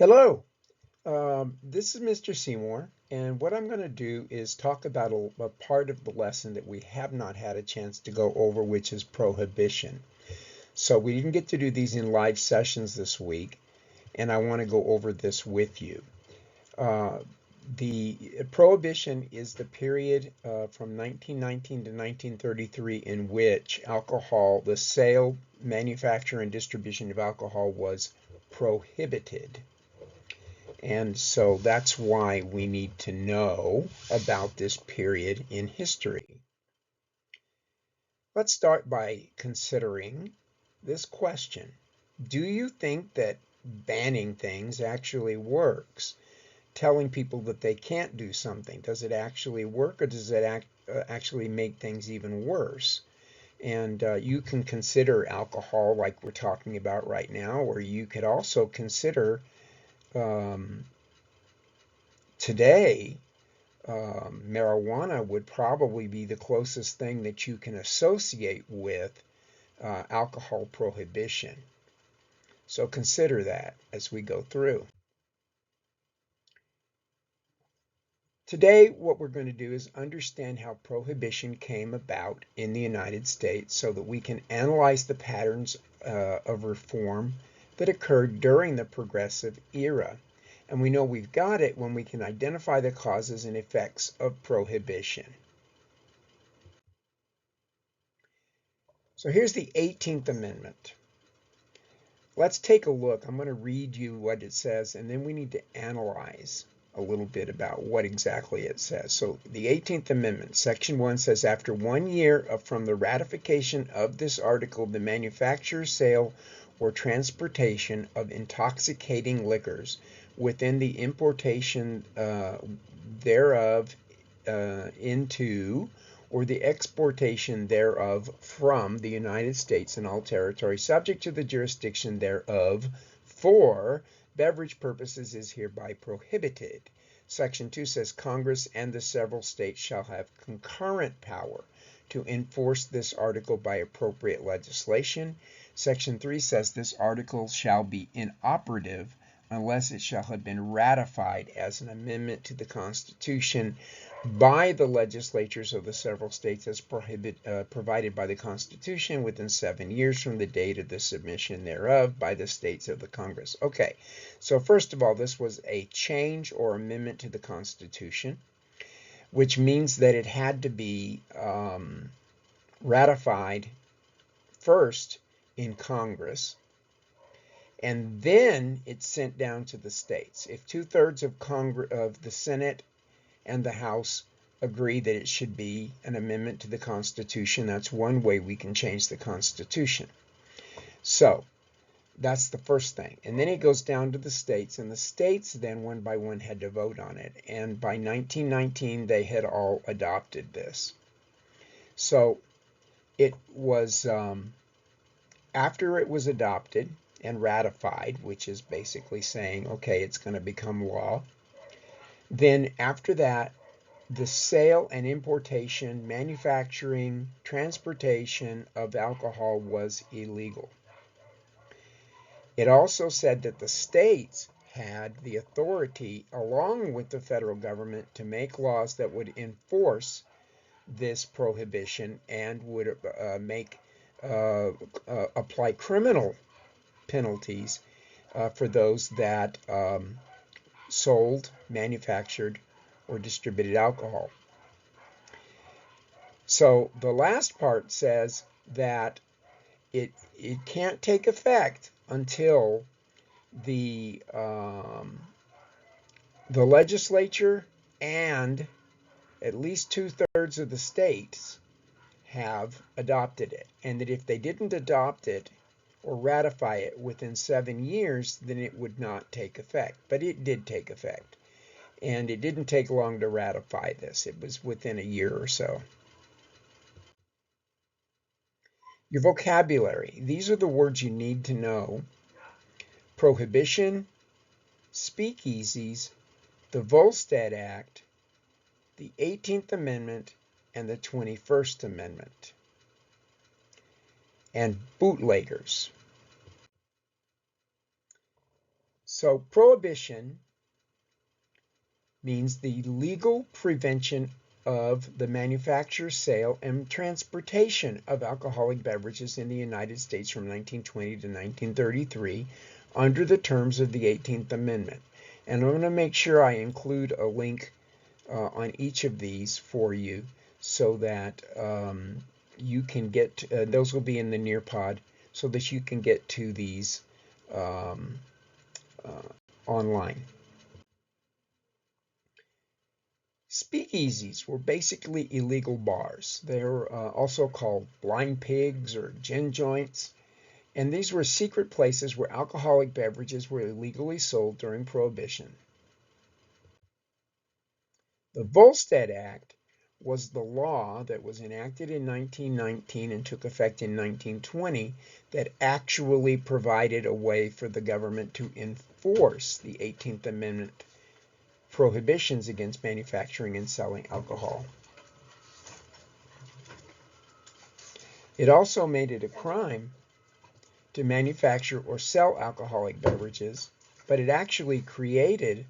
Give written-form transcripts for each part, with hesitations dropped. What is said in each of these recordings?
Hello, this is Mr. Seymour, and what I'm going to do is talk about a part of the lesson that we have not had a chance to go over, which is prohibition. So we didn't get to do these in live sessions this week, and I want to go over this with you. Uh, the prohibition is the period from 1919 to 1933 in which alcohol, the sale, manufacture, and distribution of alcohol was prohibited. And so that's why we need to know about this period in history. Let's start by considering this question. Do you think that banning things actually works? Telling people that they can't do something, does it actually work, or does it actually make things even worse? And you can consider alcohol like we're talking about right now, or you could also consider um, today marijuana would probably be the closest thing that you can associate with alcohol prohibition. So consider that as we go through. Today, what we're going to do is understand how prohibition came about in the United States so that we can analyze the patterns of reform that occurred during the progressive era. And we know we've got it when we can identify the causes and effects of prohibition. So here's the 18th Amendment. Let's take a look. I'm going to read you what it says, and then we need to analyze a little bit about what exactly it says. So the 18th Amendment, Section 1 says, after 1 year from the ratification of this article, the manufacture, sale, or transportation of intoxicating liquors within the importation thereof into or the exportation thereof from the United States and all territories subject to the jurisdiction thereof for beverage purposes is hereby prohibited. Section 2 says Congress and the several states shall have concurrent power to enforce this article by appropriate legislation. Section 3 says this article shall be inoperative unless it shall have been ratified as an amendment to the Constitution by the legislatures of the several states as provided by the Constitution within 7 years from the date of the submission thereof by the states of the Congress. Okay, so first of all, this was a change or amendment to the Constitution, which means that it had to be ratified first in Congress, and then it's sent down to the states. If 2/3 of the Senate and the House agree that it should be an amendment to the Constitution, that's one way we can change the Constitution. So that's the first thing. And then it goes down to the states, and the states then one by one had to vote on it. And by 1919, they had all adopted this. So it was after it was adopted and ratified, which is basically saying, okay, it's going to become law. Then after that, the sale and importation, manufacturing, transportation of alcohol was illegal. It also said that the states had the authority, along with the federal government, to make laws that would enforce this prohibition and would apply criminal penalties for those that sold, manufactured, or distributed alcohol. So the last part says that it can't take effect until the legislature and at least 2/3 of the states have adopted it, and that if they didn't adopt it or ratify it within 7 years, then it would not take effect. But it did take effect, and it didn't take long to ratify this. It was within a year or so. Your vocabulary. These are the words you need to know: prohibition, speakeasies, the Volstead Act, the 18th Amendment, and the 21st Amendment, and bootleggers. So prohibition means the legal prevention of the manufacture, sale, and transportation of alcoholic beverages in the United States from 1920 to 1933 under the terms of the 18th Amendment. And I'm going to make sure I include a link on each of these for you so that you can get, those will be in the Nearpod, so that you can get to these online. Speakeasies were basically illegal bars. They were also called blind pigs or gin joints, and these were secret places where alcoholic beverages were illegally sold during Prohibition. The Volstead Act was the law that was enacted in 1919 and took effect in 1920 that actually provided a way for the government to enforce the 18th Amendment prohibitions against manufacturing and selling alcohol. It also made it a crime to manufacture or sell alcoholic beverages, but it actually created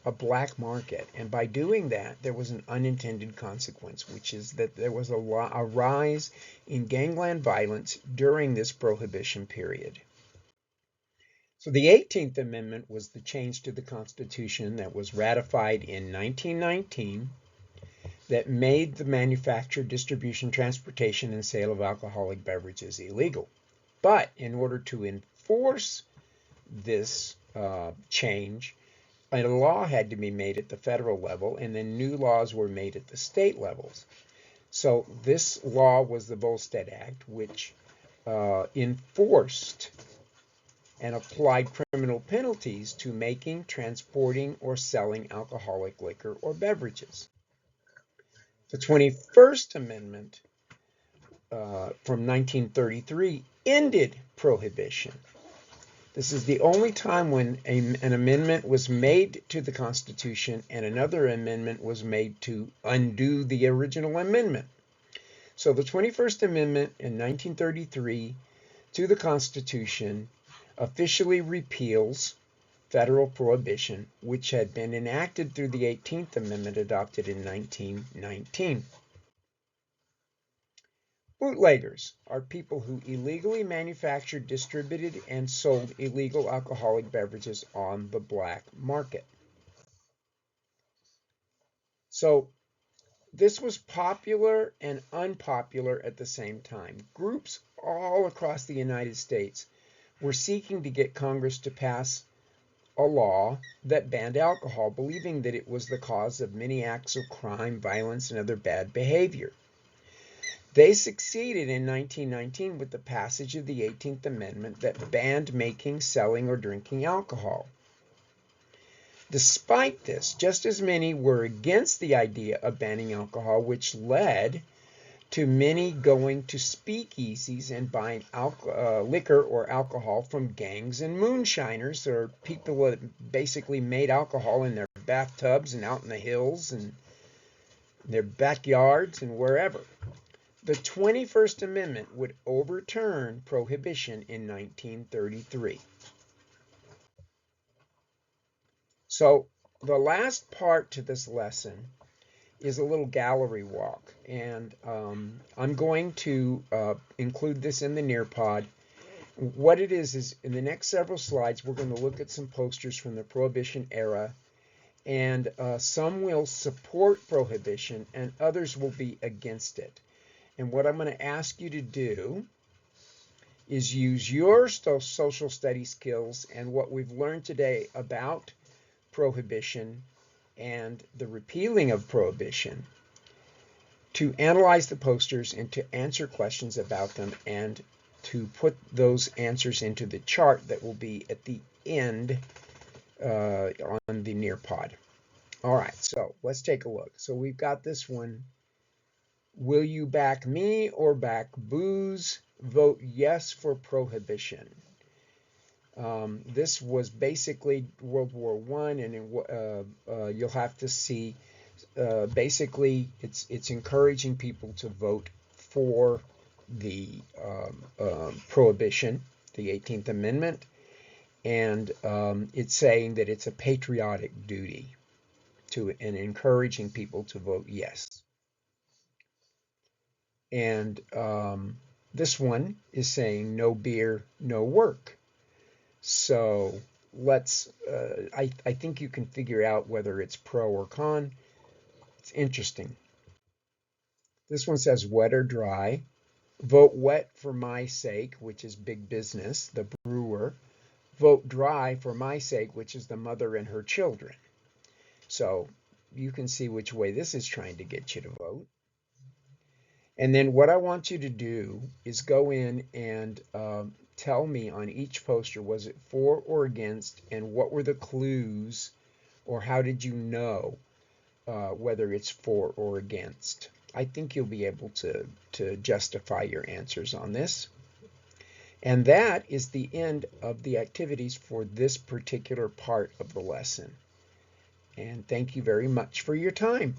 a black market, and by doing that there was an unintended consequence, which is that there was a rise in gangland violence during this prohibition period. So the 18th Amendment was the change to the Constitution that was ratified in 1919 that made the manufacture, distribution, transportation, and sale of alcoholic beverages illegal. But in order to enforce this change, a law had to be made at the federal level, and then new laws were made at the state levels. So this law was the Volstead Act, which enforced and applied criminal penalties to making, transporting, or selling alcoholic liquor or beverages. The 21st Amendment from 1933 ended prohibition. This is the only time when an amendment was made to the Constitution and another amendment was made to undo the original amendment. So the 21st Amendment in 1933 to the Constitution officially repeals federal prohibition, which had been enacted through the 18th Amendment adopted in 1919. Bootleggers are people who illegally manufactured, distributed, and sold illegal alcoholic beverages on the black market. So this was popular and unpopular at the same time. Groups all across the United States were seeking to get Congress to pass a law that banned alcohol, believing that it was the cause of many acts of crime, violence, and other bad behavior. They succeeded in 1919 with the passage of the 18th Amendment that banned making, selling, or drinking alcohol. Despite this, just as many were against the idea of banning alcohol, which led to many going to speakeasies and buying liquor or alcohol from gangs and moonshiners, or people that basically made alcohol in their bathtubs and out in the hills and their backyards and wherever. The 21st Amendment would overturn prohibition in 1933. So the last part to this lesson is a little gallery walk, and I'm going to include this in the Nearpod. What it is in the next several slides, we're going to look at some posters from the Prohibition era, and some will support Prohibition and others will be against it. And what I'm going to ask you to do is use your social studies skills and what we've learned today about Prohibition and the repealing of Prohibition to analyze the posters and to answer questions about them and to put those answers into the chart that will be at the end on the Nearpod. All right, so let's take a look. So we've got this one. Will you back me or back booze? Vote yes for Prohibition. This was basically World War I, and you'll have to see. Basically, it's encouraging people to vote for the Prohibition, the 18th Amendment, And it's saying that it's a patriotic duty and encouraging people to vote yes. And this one is saying no beer, no work. So let's, I think you can figure out whether it's pro or con. It's interesting. This one says wet or dry. Vote wet for my sake, which is big business, the brewer. Vote dry for my sake, which is the mother and her children. So you can see which way this is trying to get you to vote. And then what I want you to do is go in and tell me on each poster, was it for or against, and what were the clues, or how did you know whether it's for or against? I think you'll be able to justify your answers on this. And that is the end of the activities for this particular part of the lesson. And thank you very much for your time.